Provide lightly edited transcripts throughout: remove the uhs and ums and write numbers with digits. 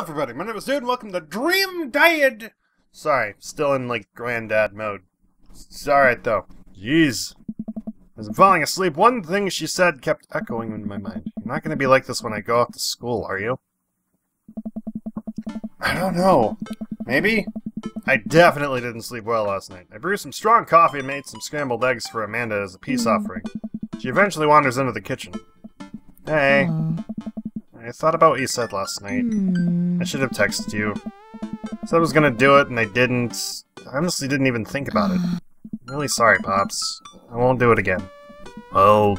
everybody, my name is Dude, and welcome to Dream Dad! Sorry, still in, like, granddad mode. It's alright, though. Jeez. As I'm falling asleep, one thing she said kept echoing in my mind. You're not gonna be like this when I go off to school, are you? I don't know. Maybe? I definitely didn't sleep well last night. I brewed some strong coffee and made some scrambled eggs for Amanda as a peace offering. She eventually wanders into the kitchen. Hey. I thought about what you said last night. I should have texted you. Said I was gonna do it, and I didn't. I honestly didn't even think about it. I'm really sorry, Pops. I won't do it again. Oh.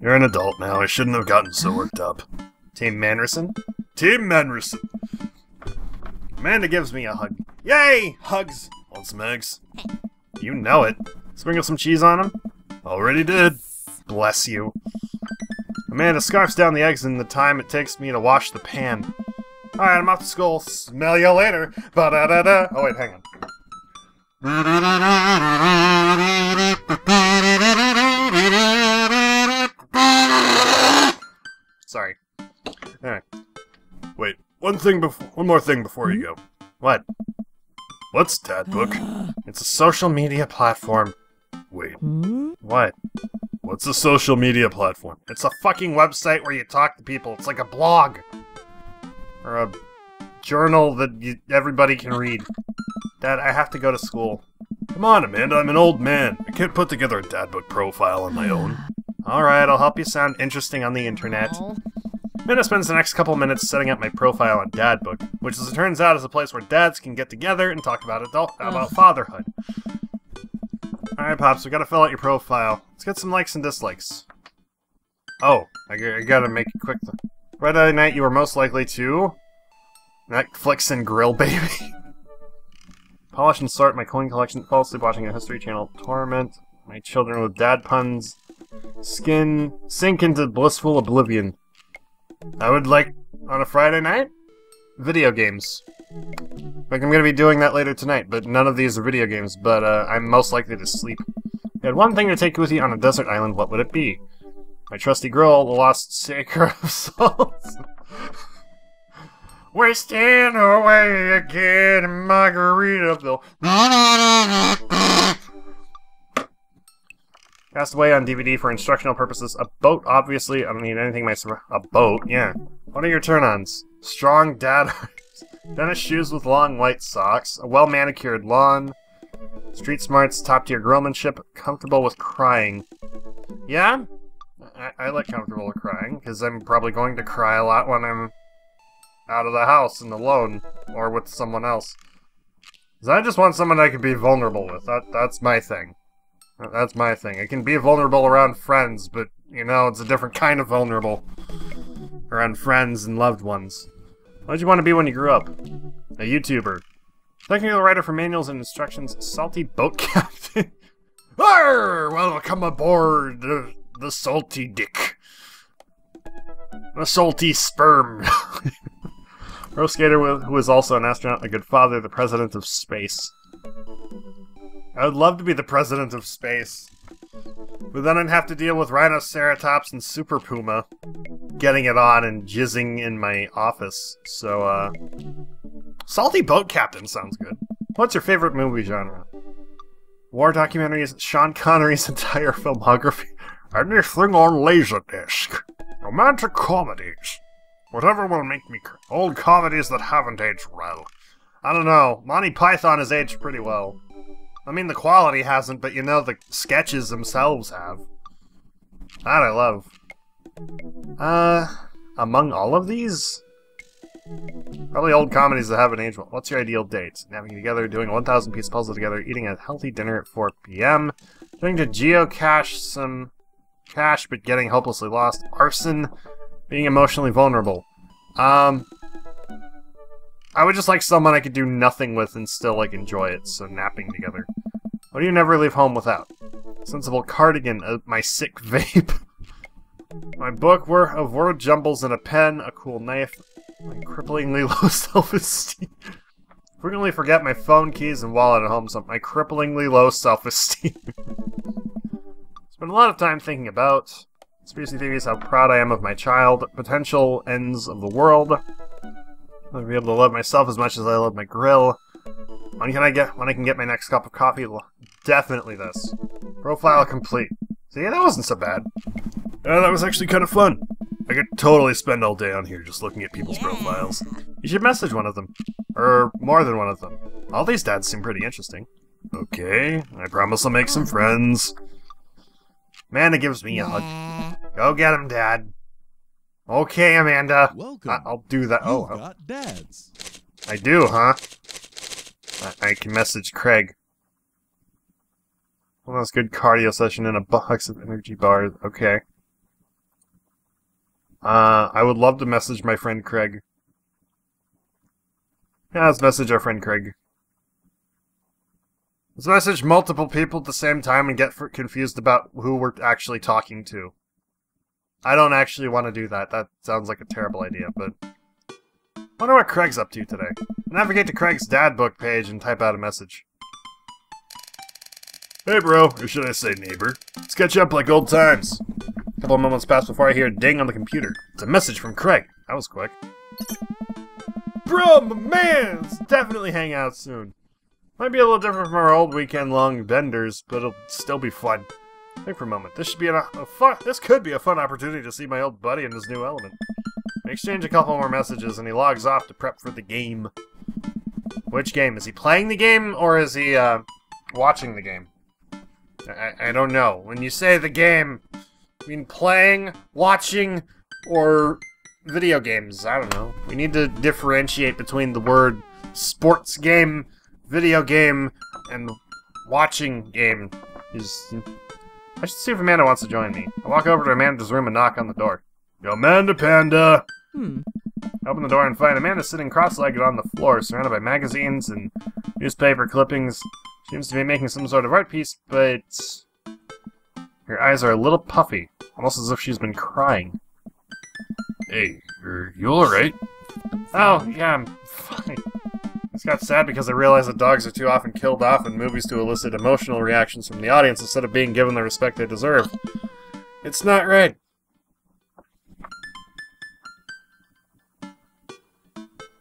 You're an adult now. I shouldn't have gotten so worked up. Team Manderson? Team Manderson! Amanda gives me a hug. Yay! Hugs! Want some eggs? You know it. Sprinkle some cheese on them? Already did. Bless you. Amanda scarfs down the eggs in the time it takes me to wash the pan. Alright, I'm off to school. Smell you later. Ba-da-da-da. Oh, wait, hang on. Sorry. Alright. Wait, one more thing before you go. What? What's Dadbook? It's a social media platform. Wait. What? What's a social media platform? It's a fucking website where you talk to people. It's like a blog. Or a journal that everybody can read. Dad, I have to go to school. Come on, Amanda, I'm an old man. I can't put together a Dadbook profile on my own. Alright, I'll help you sound interesting on the internet. Amanda spends the next couple minutes setting up my profile on Dadbook, which as it turns out is a place where dads can get together and talk about fatherhood. Alright, Pops, we gotta fill out your profile. Let's get some likes and dislikes. Oh, I gotta make it quick. Friday night you were most likely to... Netflix and grill, baby. Polish and sort my coin collection, fall asleep watching a History Channel, torment my children with dad puns, sink into blissful oblivion. I would like, on a Friday night, video games. Like, I'm gonna be doing that later tonight, but none of these are video games, but I'm most likely to sleep. If you had one thing to take with you on a desert island, what would it be? My trusty grill, the lost sacre of salts. Wasting away again in Margaritaville. Cast away on DVD for instructional purposes. A boat, obviously. I don't need anything a boat, yeah. What are your turn-ons? Strong dad arms. Tennis shoes with long white socks. A well-manicured lawn. Street smarts, top-tier grillmanship. Comfortable with crying. Yeah? I like comfortable with crying, because I'm probably going to cry a lot when I'm out of the house and alone, or with someone else. Because I just want someone I can be vulnerable with. That's my thing. That's my thing. I can be vulnerable around friends, but, you know, it's a different kind of vulnerable. Around friends and loved ones. What did you want to be when you grew up? A YouTuber. Technical writer for manuals and instructions, salty boat captain. Arr! Welcome aboard the salty dick. The salty sperm. Pro skater who is also an astronaut, a good father, the president of space. I would love to be the president of space. But then I'd have to deal with Rhinoceratops and Super Puma getting it on and jizzing in my office. So, Salty Boat Captain sounds good. What's your favorite movie genre? War documentaries, Sean Connery's entire filmography. Anything on Laserdisc. Romantic comedies. Whatever will make me old comedies that haven't aged well. I don't know. Monty Python has aged pretty well. I mean, the quality hasn't, but you know, the sketches themselves have. That I love. Among all of these? Probably old comedies that haven't aged well. What's your ideal date? Napping together, doing a 1,000-piece puzzle together, eating a healthy dinner at 4 p.m., trying to geocache some cash but getting hopelessly lost, arson, being emotionally vulnerable. I would just like someone I could do nothing with and still, like, enjoy it, so napping together. What do you never leave home without? Sensible cardigan, my sick vape. My book of word jumbles and a pen, a cool knife, my cripplingly low self-esteem. Frequently forget my phone, keys, and wallet at home, so my cripplingly low self-esteem. Spend a lot of time thinking about Conspiracy theories, how proud I am of my child. Potential ends of the world. I'll be able to love myself as much as I love my grill. When I can get my next cup of coffee? Definitely this. Profile complete. See, that wasn't so bad. That was actually kind of fun. I could totally spend all day on here just looking at people's profiles. You should message one of them. Or more than one of them. All these dads seem pretty interesting. Okay, I promise I'll make some friends. Amanda gives me a hug. Go get him, Dad. Okay, Amanda. Welcome. I'll do that. You've got dads. I do, huh? I can message Craig. Well, that's a good cardio session and a box of energy bars. Okay. I would love to message my friend Craig. Yeah, let's message our friend Craig. Let's message multiple people at the same time and get confused about who we're actually talking to. I don't actually want to do that. That sounds like a terrible idea, but... I wonder what Craig's up to today. Navigate to Craig's dad book page and type out a message. Hey bro, or should I say neighbor. Let's catch up like old times. A couple of moments pass before I hear a ding on the computer. It's a message from Craig. That was quick. Bro, my man! Let's definitely hang out soon. Might be a little different from our old weekend-long benders, but it'll still be fun. Think for a moment. This should be this could be a fun opportunity to see my old buddy in his new element. We exchange a couple more messages, and he logs off to prep for the game. Which game? Is he playing the game, or is he, watching the game? I don't know. When you say the game, I mean playing, watching, or video games. I don't know. We need to differentiate between the word sports game, video game, and watching game. I should see if Amanda wants to join me. I walk over to Amanda's room and knock on the door. Yo, Amanda Panda! I open the door and find Amanda sitting cross-legged on the floor, surrounded by magazines and newspaper clippings. She seems to be making some sort of art piece, but her eyes are a little puffy, almost as if she's been crying. Hey, are you alright? Oh, yeah, I'm fine. I just got sad because I realized that dogs are too often killed off in movies to elicit emotional reactions from the audience instead of being given the respect they deserve. It's not right.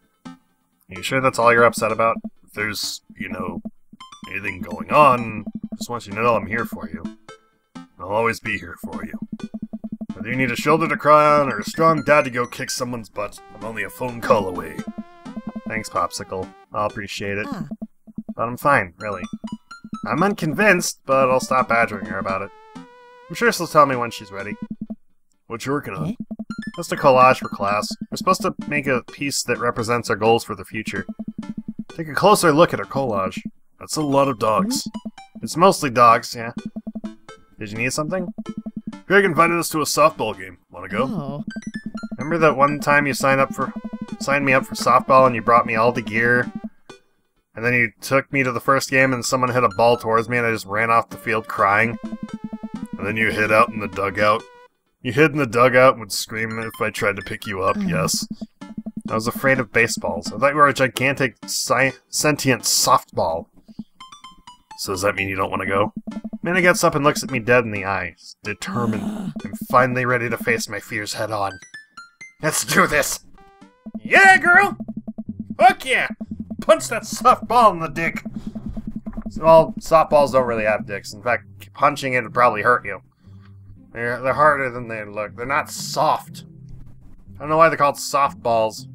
Are you sure that's all you're upset about? If there's, you know, anything going on, just want you to know I'm here for you. I'll always be here for you. Whether you need a shoulder to cry on or a strong dad to go kick someone's butt, I'm only a phone call away. Thanks, Popsicle. I'll appreciate it. But I'm fine, really. I'm unconvinced, but I'll stop badgering her about it. I'm sure she'll tell me when she's ready. What you working on? Just a collage for class. We're supposed to make a piece that represents our goals for the future. Take a closer look at our collage. That's a lot of dogs. It's mostly dogs, yeah. Did you need something? Greg invited us to a softball game. Wanna go? Oh. Remember that one time you signed me up for softball and you brought me all the gear? And then you took me to the first game and someone hit a ball towards me and I just ran off the field crying? And then you hid out in the dugout? You hid in the dugout and would scream if I tried to pick you up, yes. I was afraid of baseballs. I thought you were a gigantic, sentient softball. So does that mean you don't want to go? Amanda gets up and looks at me dead in the eyes. Determined. I'm finally ready to face my fears head on. Let's do this! Yeah, girl! Fuck yeah! Punch that softball in the dick! Well, softballs don't really have dicks. In fact, punching it would probably hurt you. They're harder than they look. They're not soft. I don't know why they're called softballs.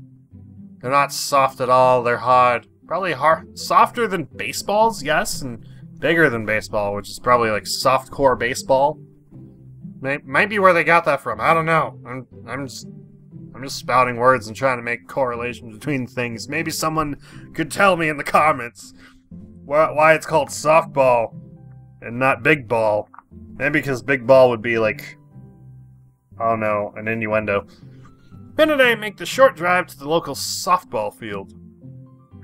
They're not soft at all. They're hard. Probably softer than baseballs, yes, and bigger than baseball, which is probably like softcore baseball. Might be where they got that from. I don't know. I'm just spouting words and trying to make correlations between things. Maybe someone could tell me in the comments why it's called softball and not big ball. Maybe because big ball would be like, oh no, an innuendo. Ben and I make the short drive to the local softball field.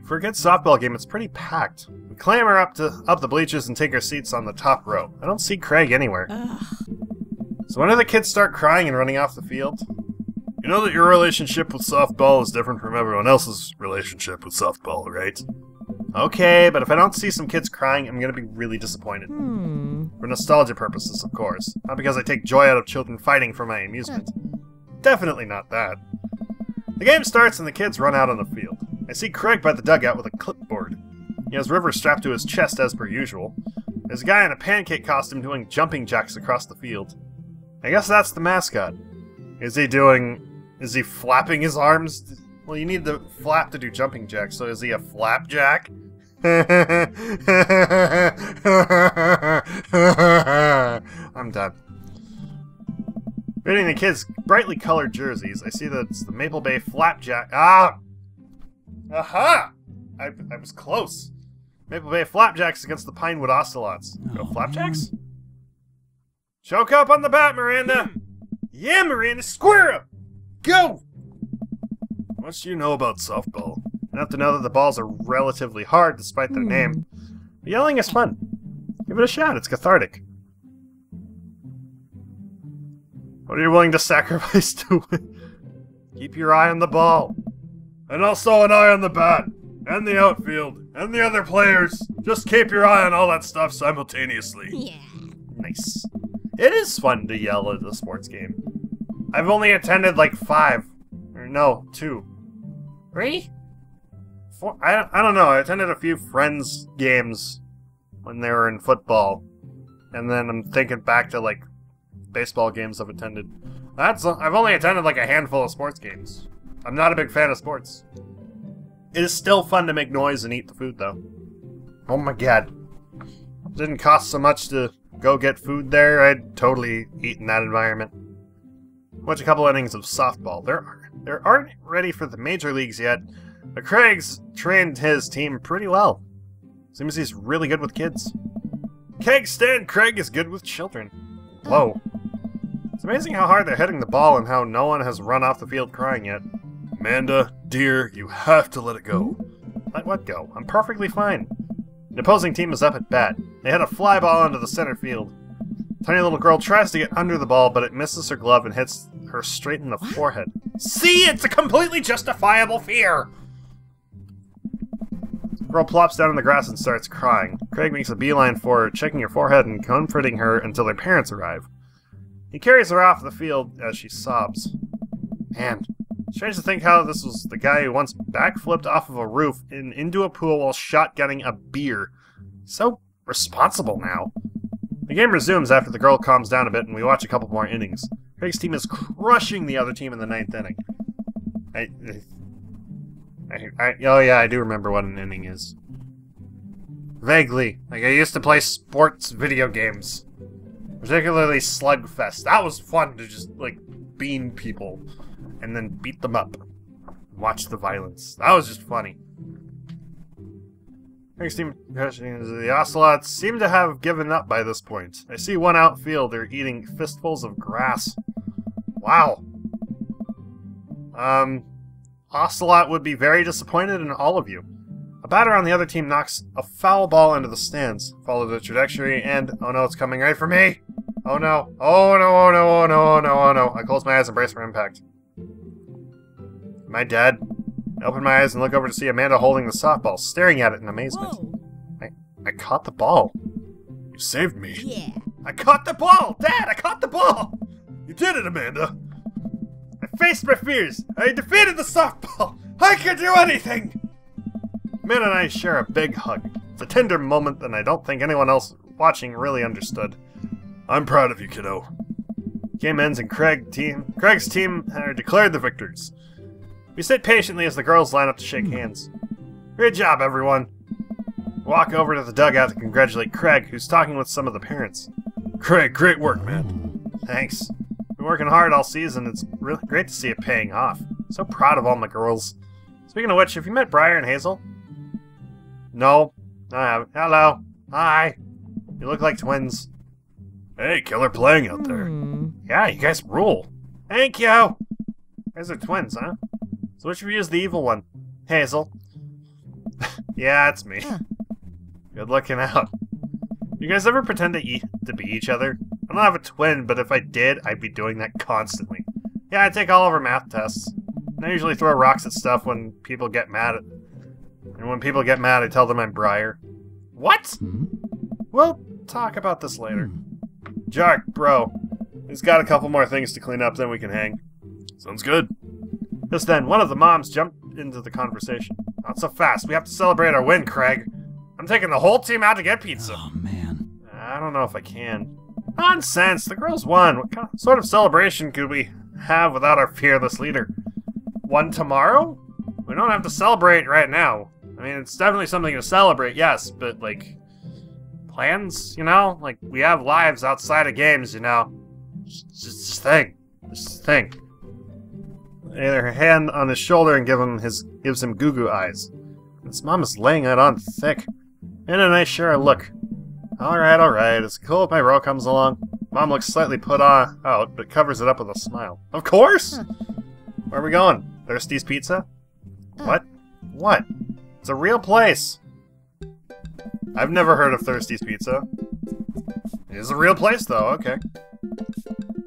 For a good softball game, it's pretty packed. We clamber up the bleachers and take our seats on the top row. I don't see Craig anywhere. So when do the kids start crying and running off the field? You know that your relationship with softball is different from everyone else's relationship with softball, right? Okay, but if I don't see some kids crying, I'm gonna be really disappointed. For nostalgia purposes, of course. Not because I take joy out of children fighting for my amusement. Definitely not that. The game starts and the kids run out on the field. I see Craig by the dugout with a clipboard. He has River strapped to his chest as per usual. There's a guy in a pancake costume doing jumping jacks across the field. I guess that's the mascot. Is he flapping his arms? Well, you need the flap to do jumping jacks, so is he a flapjack? I'm done. Reading the kids' brightly colored jerseys, I see that it's the Maple Bay Flapjack. Ah! Aha! I was close. Maple Bay Flapjacks against the Pinewood Ocelots. Go Flapjacks? Choke up on the bat, Miranda! Yeah, Miranda, square up! Go! What do you know about softball? Enough to know that the balls are relatively hard despite their name. But yelling is fun. Give it a shot, it's cathartic. What are you willing to sacrifice to win? Keep your eye on the ball. And also an eye on the bat. And the outfield. And the other players. Just keep your eye on all that stuff simultaneously. Yeah. Nice. It is fun to yell at a sports game. I've only attended like 5. Or no, 2. 3? 4? I don't know. I attended a few friends' games when they were in football. And then I'm thinking back to like baseball games I've attended. I've only attended like a handful of sports games. I'm not a big fan of sports. It is still fun to make noise and eat the food though. Oh my god. It didn't cost so much to go get food there. I'd totally eat in that environment. Watch a couple innings of softball. They aren't ready for the major leagues yet, but Craig's trained his team pretty well. Seems he's really good with kids. Keg stand Craig is good with children. Whoa. It's amazing how hard they're hitting the ball and how no one has run off the field crying yet. Amanda, dear, you have to let it go. Let what go? I'm perfectly fine. The opposing team is up at bat. They hit a fly ball into the center field. Tiny little girl tries to get under the ball, but it misses her glove and hits her straight in the forehead. See, it's a completely justifiable fear! The girl plops down in the grass and starts crying. Craig makes a beeline for her, checking her forehead and comforting her until their parents arrive. He carries her off the field as she sobs. Man, strange to think how this was the guy who once backflipped off of a roof and into a pool while shotgunning a beer. So responsible now. The game resumes after the girl calms down a bit and we watch a couple more innings. Craig's team is crushing the other team in the 9th inning. Oh yeah, I do remember what an inning is. Vaguely. Like, I used to play sports video games. Particularly Slugfest. That was fun to just, like, bean people. And then beat them up. Watch the violence. That was just funny. Next team, the Ocelots seem to have given up by this point. I see one outfielder eating fistfuls of grass. Wow. Ocelot would be very disappointed in all of you. A batter on the other team knocks a foul ball into the stands. Follow the trajectory and, oh no, it's coming right for me! Oh no, oh no, oh no, oh no, oh no, oh no. I close my eyes and brace for impact. Am I dead? I open my eyes and look over to see Amanda holding the softball, staring at it in amazement. I caught the ball. You saved me. Yeah. I caught the ball! Dad, I caught the ball! You did it, Amanda! I faced my fears! I defeated the softball! I could do anything! Amanda and I share a big hug. It's a tender moment that I don't think anyone else watching really understood. I'm proud of you, kiddo. Game ends and Craig's team are declared the victors. We sit patiently as the girls line up to shake hands. Great job, everyone. Walk over to the dugout to congratulate Craig, who's talking with some of the parents. Craig, great work, man. Thanks. Been working hard all season. It's really great to see it paying off. So proud of all my girls. Speaking of which, have you met Briar and Hazel? No, I haven't. Hello. Hi. You look like twins. Hey, killer playing out there. Yeah, you guys rule. Thank you. You guys are twins, huh? So which of you is the evil one? Hazel. Yeah, it's me. Good looking out. You guys ever pretend to be each other? I don't have a twin, but if I did, I'd be doing that constantly. Yeah, I take all of our math tests. And I usually throw rocks at stuff when people get mad at... And when people get mad, I tell them I'm Briar. What? We'll talk about this later. Jark, bro. He's got a couple more things to clean up, then we can hang. Sounds good. Just then, one of the moms jumped into the conversation. Not so fast. We have to celebrate our win, Craig. I'm taking the whole team out to get pizza. Oh, man. I don't know if I can. Nonsense! The girls won! What sort of celebration could we have without our fearless leader? One tomorrow? We don't have to celebrate right now. I mean, it's definitely something to celebrate, yes, but, like, plans, you know? Like, we have lives outside of games, you know? Just think. Just think. Lay her hand on his shoulder and gives him goo-goo eyes. His mom is laying it on thick. And a nice sure look. Alright. It's cool if my bro comes along. Mom looks slightly put out, but covers it up with a smile. Of course! Where are we going? Thirsty's Pizza? What? What? It's a real place! I've never heard of Thirsty's Pizza. It is a real place, though, okay.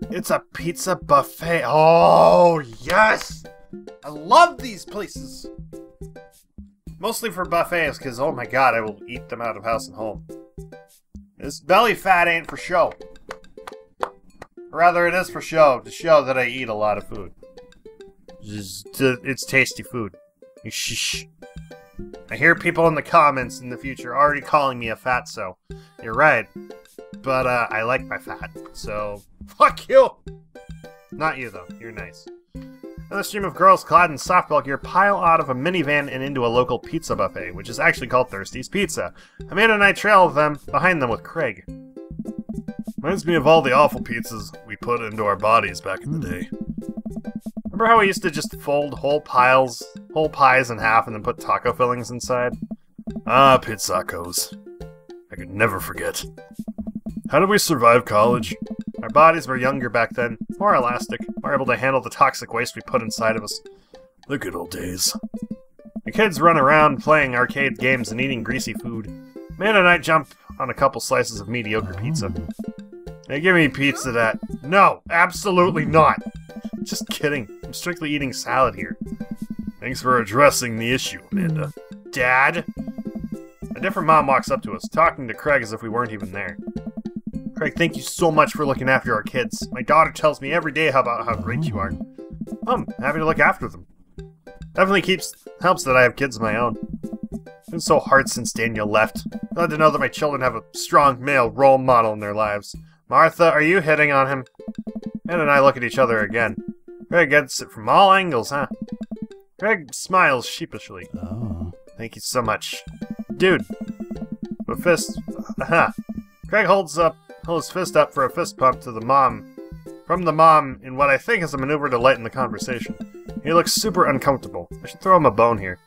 It's a pizza buffet. Oh, yes! I love these places! Mostly for buffets, because, oh my god, I will eat them out of house and home. This belly fat ain't for show. Rather, it is for show, to show that I eat a lot of food. It's tasty food. Shh. I hear people in the comments in the future already calling me a fatso. You're right. But, I like my fat, so... Fuck you! Not you, though. You're nice. Another stream of girls clad in softball gear pile out of a minivan and into a local pizza buffet, which is actually called Thirsty's Pizza. Amanda and I trail behind them with Craig. Reminds me of all the awful pizzas we put into our bodies back in the day. Remember how we used to just fold whole pies in half and then put taco fillings inside? Ah, pizzacos. I could never forget. How did we survive college? Our bodies were younger back then, more elastic, more able to handle the toxic waste we put inside of us. The good old days. The kids run around playing arcade games and eating greasy food. Man and I jump on a couple slices of mediocre pizza. Hey, give me pizza that. No, absolutely not. Just kidding. I'm strictly eating salad here. Thanks for addressing the issue, Amanda. Dad? A different mom walks up to us, talking to Craig as if we weren't even there. Craig, thank you so much for looking after our kids. My daughter tells me every day about how great you are. I'm happy to look after them. Definitely helps that I have kids of my own. It's been so hard since Daniel left. Glad to know that my children have a strong male role model in their lives. Martha, are you hitting on him? Ann and I look at each other again. Craig gets it from all angles, huh? Craig smiles sheepishly. Oh. Thank you so much. Dude. A fist. Aha. Craig holds his fist up for a fist pump to the mom. From the mom in what I think is a maneuver to lighten the conversation. He looks super uncomfortable. I should throw him a bone here.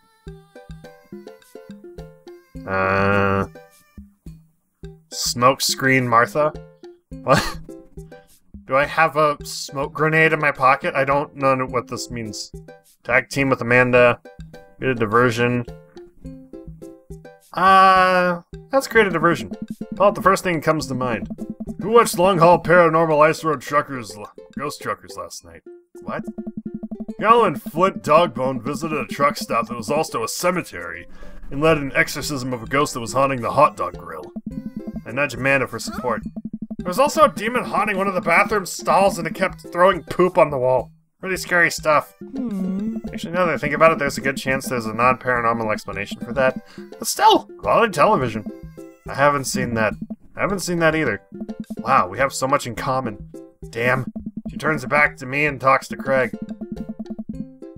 Smoke screen Martha? What? Do I have a smoke grenade in my pocket? I don't know what this means. Tag team with Amanda. Create a diversion. Let's create a diversion. Well, the first thing that comes to mind. Who watched Long Haul Paranormal Ice Road Ghost Truckers last night? What? Gallo and Flint Dogbone visited a truck stop that was also a cemetery and led an exorcism of a ghost that was haunting the hot dog grill. I nudge Amanda for support. There was also a demon haunting one of the bathroom stalls and it kept throwing poop on the wall. Pretty scary stuff. Actually, now that I think about it, there's a good chance there's a non-paranormal explanation for that. But still, quality television. I haven't seen that. I haven't seen that either. Wow, we have so much in common. Damn. She turns it back to me and talks to Craig.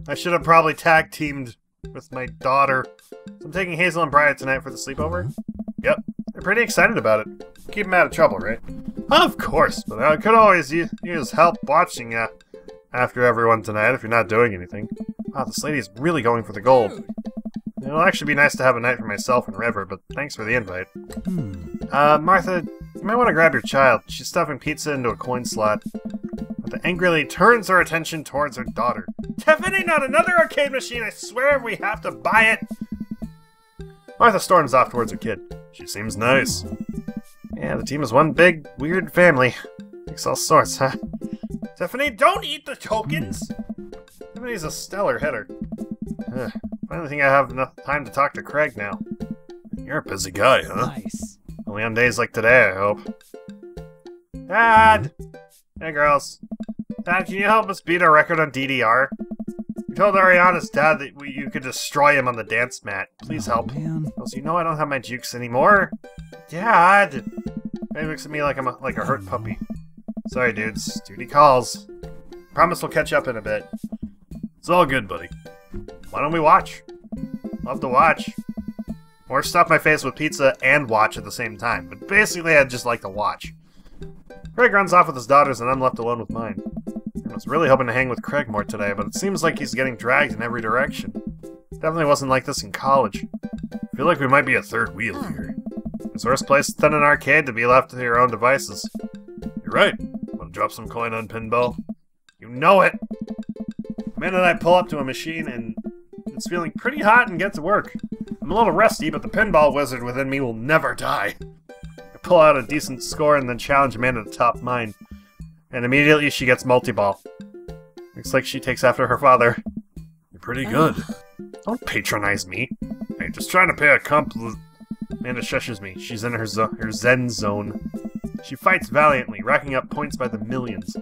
I should have probably tag-teamed with my daughter. So I'm taking Hazel and Brian tonight for the sleepover. Yep, they're pretty excited about it. Keep them out of trouble, right? Of course, but I could always use help watching after everyone tonight if you're not doing anything. Wow, this lady is really going for the gold. It'll actually be nice to have a night for myself and River, but thanks for the invite. Martha, you might want to grab your child. She's stuffing pizza into a coin slot. Martha angrily turns her attention towards her daughter. Tiffany, not another arcade machine! I swear we have to buy it! Martha storms off towards her kid. She seems nice. Yeah, the team is one big, weird family. Makes all sorts, huh? Tiffany, don't eat the tokens! Tiffany's a stellar hitter. finally think I have enough time to talk to Craig now. You're a busy guy, huh? Nice. Only on days like today, I hope. Dad! Hey, girls. Dad, can you help us beat our record on DDR? We told Ariana's dad that you could destroy him on the dance mat. Please help. Man. Also, you know I don't have my jukes anymore. Dad! He looks at me like I'm like a hurt puppy. Sorry, dudes. Duty calls. Promise we'll catch up in a bit. It's all good, buddy. Why don't we watch? Love to watch. Or stuff my face with pizza and watch at the same time. But basically, I'd just like to watch. Craig runs off with his daughters and I'm left alone with mine. I was really hoping to hang with Craig more today, but it seems like he's getting dragged in every direction. Definitely wasn't like this in college. I feel like we might be a third wheel here. It's the worst place than an arcade to be left to your own devices. You're right. Want to drop some coin on pinball? You know it! Man and I pull up to a machine and it's feeling pretty hot and get to work. I'm a little rusty, but the pinball wizard within me will never die. I pull out a decent score and then challenge Amanda to top mine. And immediately she gets multi-ball. Looks like she takes after her father. You're pretty good. Don't patronize me. Hey, just trying to pay a compliment. Amanda shushes me. She's in her zen zone. She fights valiantly, racking up points by the millions.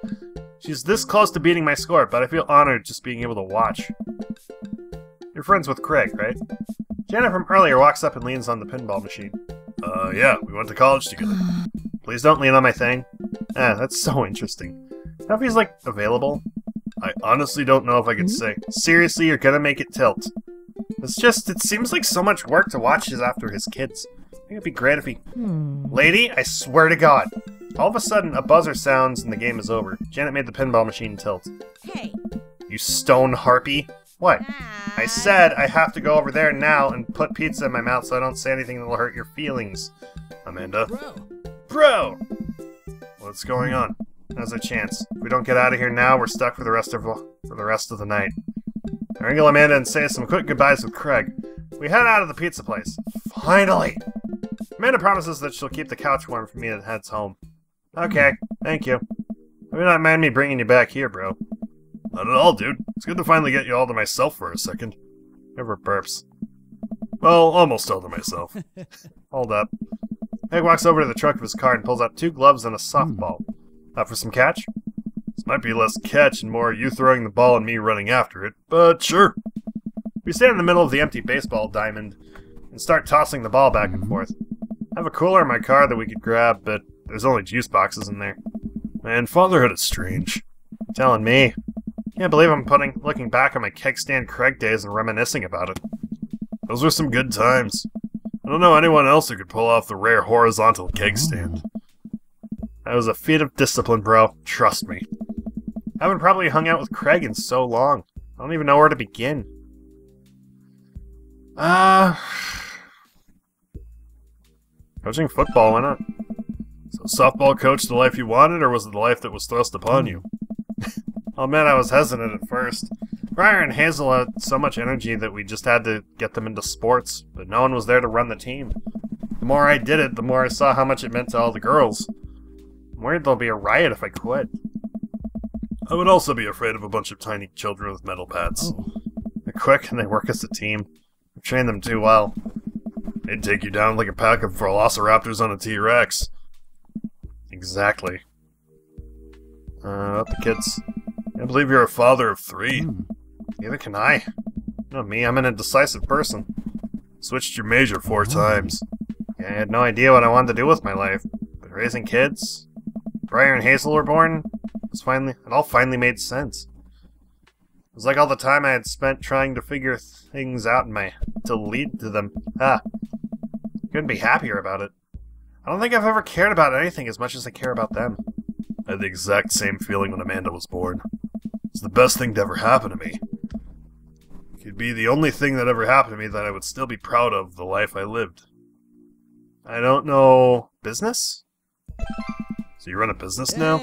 She's this close to beating my score, but I feel honored just being able to watch. You're friends with Craig, right? Janet from earlier walks up and leans on the pinball machine. Yeah, we went to college together. Please don't lean on my thing. That's so interesting. Now if he's, like, available? I honestly don't know if I could say. Seriously, you're gonna make it tilt. It's just, it seems like so much work to watch after his kids. I think it'd be great if he... Lady, I swear to God. All of a sudden, a buzzer sounds and the game is over. Janet made the pinball machine tilt. Hey. You stone harpy. What? I said I have to go over there now and put pizza in my mouth so I don't say anything that will hurt your feelings. Amanda. Bro! What's going on? Now's our chance. If we don't get out of here now, we're stuck for the rest of the night. I wrangle Amanda and say some quick goodbyes with Craig. We head out of the pizza place. Finally! Amanda promises that she'll keep the couch warm for me and heads home. Okay, thank you. Maybe not mind me bringing you back here, bro. Not at all, dude. It's good to finally get you all to myself for a second. Never burps. Well, almost all to myself. Hold up. Meg walks over to the trunk of his car and pulls out 2 gloves and a softball. Up for some catch? This might be less catch and more you throwing the ball and me running after it, but sure. We stand in the middle of the empty baseball diamond and start tossing the ball back and forth. I have a cooler in my car that we could grab, but there's only juice boxes in there. Man, fatherhood is strange. You're telling me. Can't believe I'm looking back on my keg stand Craig days and reminiscing about it. Those were some good times. I don't know anyone else who could pull off the rare horizontal keg stand. That was a feat of discipline, bro. Trust me. I haven't probably hung out with Craig in so long. I don't even know where to begin. Coaching football, why not? So softball coach the life you wanted, or was it the life that was thrust upon you? Oh man, I was hesitant at first. Briar and Hazel had so much energy that we just had to get them into sports, but no one was there to run the team. The more I did it, the more I saw how much it meant to all the girls. I'm worried there'll be a riot if I quit. I would also be afraid of a bunch of tiny children with metal pads. They're quick and they work as a team. I've trained them too well. They'd take you down like a pack of velociraptors on a T-Rex. Exactly. What the kids? I believe you're a father of 3. Neither can I. Not me, I'm an indecisive person. Switched your major 4 times. Yeah, I had no idea what I wanted to do with my life. But raising kids? Briar and Hazel were born? It all finally made sense. It was like all the time I had spent trying to figure things out to lead to them. Couldn't be happier about it. I don't think I've ever cared about anything as much as I care about them. I had the exact same feeling when Amanda was born. It's the best thing to ever happen to me. It could be the only thing that ever happened to me that I would still be proud of the life I lived. I don't know... business? So you run a business now?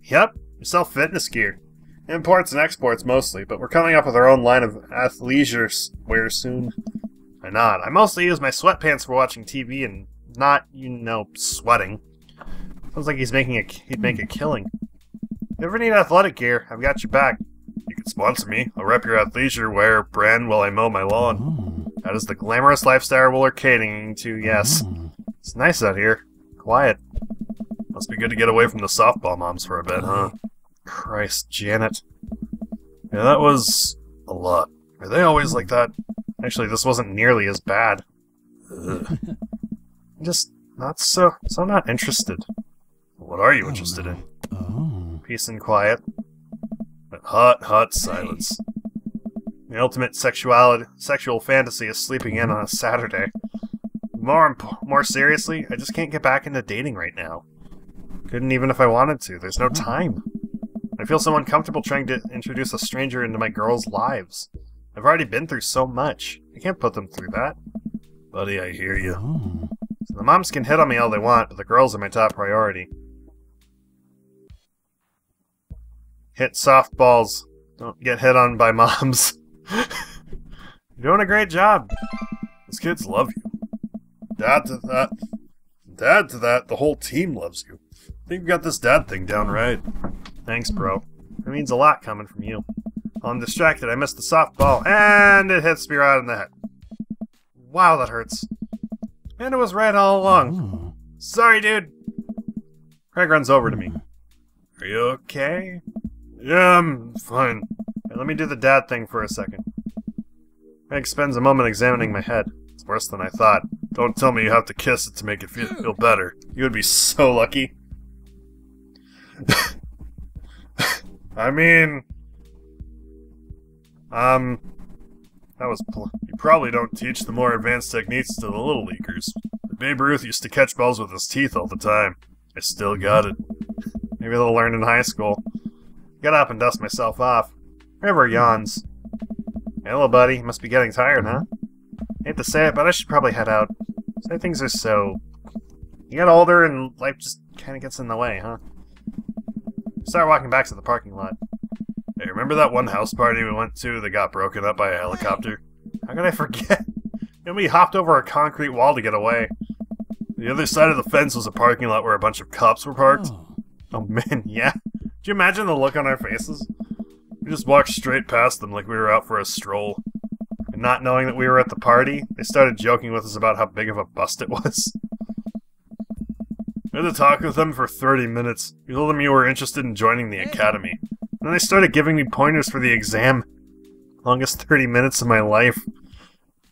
Yep, we sell fitness gear. Imports and exports mostly, but we're coming up with our own line of athleisure wear soon. Why not? I mostly use my sweatpants for watching TV and not, you know, sweating. Sounds like he'd make a killing. If you ever need athletic gear, I've got your back. You could sponsor me. I'll rep your athleisure wear brand while I mow my lawn. That is the glamorous lifestyle we're catering to, yes. It's nice out here. Quiet. Must be good to get away from the softball moms for a bit, huh? Christ, Janet. Yeah, that was a lot. Are they always like that? Actually, this wasn't nearly as bad. Ugh. I'm just not so not interested. What are you interested in? Peace and quiet. But hot silence. The ultimate sexual fantasy is sleeping in on a Saturday. More seriously, I just can't get back into dating right now. Couldn't even if I wanted to. There's no time. I feel so uncomfortable trying to introduce a stranger into my girls' lives. I've already been through so much. I can't put them through that. Buddy, I hear you. So the moms can hit on me all they want, but the girls are my top priority. Hit softballs. Don't get hit on by moms. You're doing a great job. Those kids love you. Dad to that, the whole team loves you. I think you got this dad thing down right. Thanks, bro. It means a lot coming from you. While I'm distracted, I missed the softball, and it hits me right in the head. Wow, that hurts. And it was right all along. Sorry, dude. Craig runs over to me. Are you okay? Yeah, I'm fine. Hey, let me do the dad thing for a second. Craig spends a moment examining my head. It's worse than I thought. Don't tell me you have to kiss it to make it feel better. You would be so lucky. I mean... you probably don't teach the more advanced techniques to the little leaguers. Babe Ruth used to catch balls with his teeth all the time. I still got it. Maybe they'll learn in high school. Get up and dust myself off. River yawns. Hello, buddy. You must be getting tired, huh? Hate to say it, but I should probably head out. Say things are so... You get older and life just kinda gets in the way, huh? Start walking back to the parking lot. Hey, remember that one house party we went to that got broken up by a helicopter? How could I forget? And we hopped over a concrete wall to get away. The other side of the fence was a parking lot where a bunch of cops were parked. Oh man, yeah. Do you imagine the look on our faces? We just walked straight past them like we were out for a stroll. And not knowing that we were at the party, they started joking with us about how big of a bust it was. We had to talk with them for 30 minutes. We told them you were interested in joining the academy. Then they started giving me pointers for the exam. Longest 30 minutes of my life.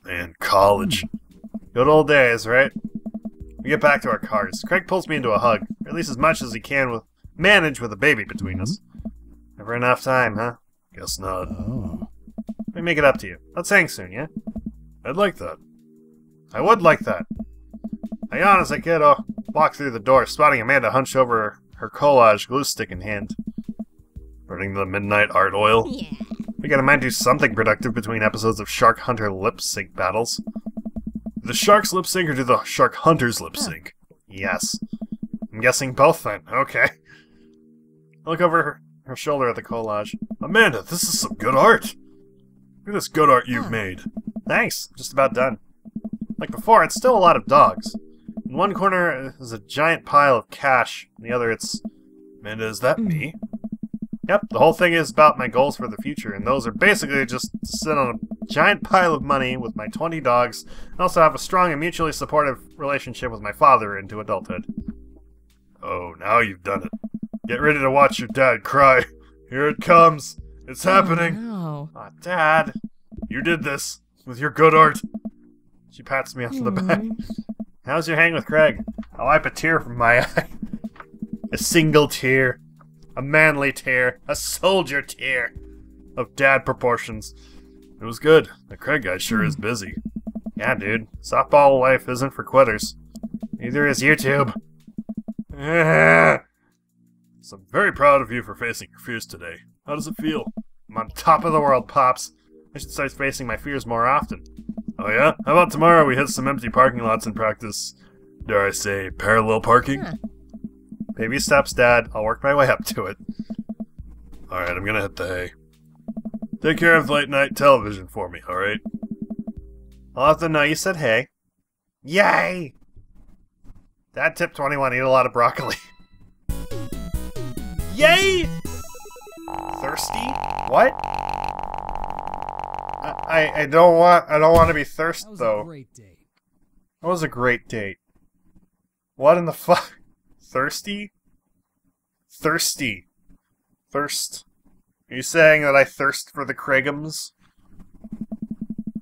Man, college. Good old days, right? We get back to our cars. Craig pulls me into a hug, or at least as much as he can manage with a baby between us. Never enough time, huh? Guess not. Let me make it up to you. Let's hang soon, yeah? I'd like that. I would like that. I yawn as I walk through the door, spotting Amanda hunched over her collage glue stick in hand. Burning the midnight art oil. Yeah. We gotta mind do something productive between episodes of Shark Hunter lip sync battles. Do the sharks lip sync or do the shark hunters lip sync? Yes. I'm guessing both then. Okay. I look over her shoulder at the collage. Amanda, this is some good art. Look at this good art you've made. Thanks. Just about done. Like before, it's still a lot of dogs. In one corner is a giant pile of cash. In the other, it's... Amanda, is that me? Yep, the whole thing is about my goals for the future, and those are basically just to sit on a giant pile of money with my 20 dogs, and also have a strong and mutually supportive relationship with my father into adulthood. Oh, now you've done it. Get ready to watch your dad cry. Here it comes. It's happening. No. Aw, Dad. You did this with your good art. She pats me on the back. How's your hang with Craig? I wipe a tear from my eye. A single tear. A manly tear. A soldier tear. Of dad proportions. It was good. The Craig guy sure is busy. Yeah, dude. Softball life isn't for quitters. Neither is YouTube. So I'm very proud of you for facing your fears today. How does it feel? I'm on top of the world, Pops. I should start facing my fears more often. Oh yeah? How about tomorrow we hit some empty parking lots and practice, dare I say, parallel parking? Baby steps, Dad. I'll work my way up to it. Alright, I'm gonna hit the hay. Take care of late night television for me, alright? I'll have to know you said hey. Yay! Dad tip 21, eat a lot of broccoli. Yay! Thirsty? What? I don't want to be thirsty though. That was a great date. That was a great date. What in the fuck? Thirsty? Thirsty. Thirst. Are you saying that I thirst for the Kraigums?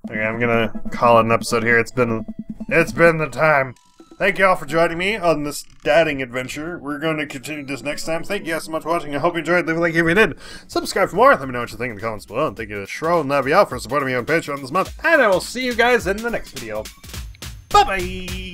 Okay, I'm gonna call it an episode here. It's been the time. Thank you all for joining me on this dadding adventure. We're going to continue this next time. Thank you guys so much for watching. I hope you enjoyed. Leave a like if you did. Subscribe for more. Let me know what you think in the comments below. And thank you to Shro and Naviel for supporting me on Patreon this month. And I will see you guys in the next video. Bye-bye!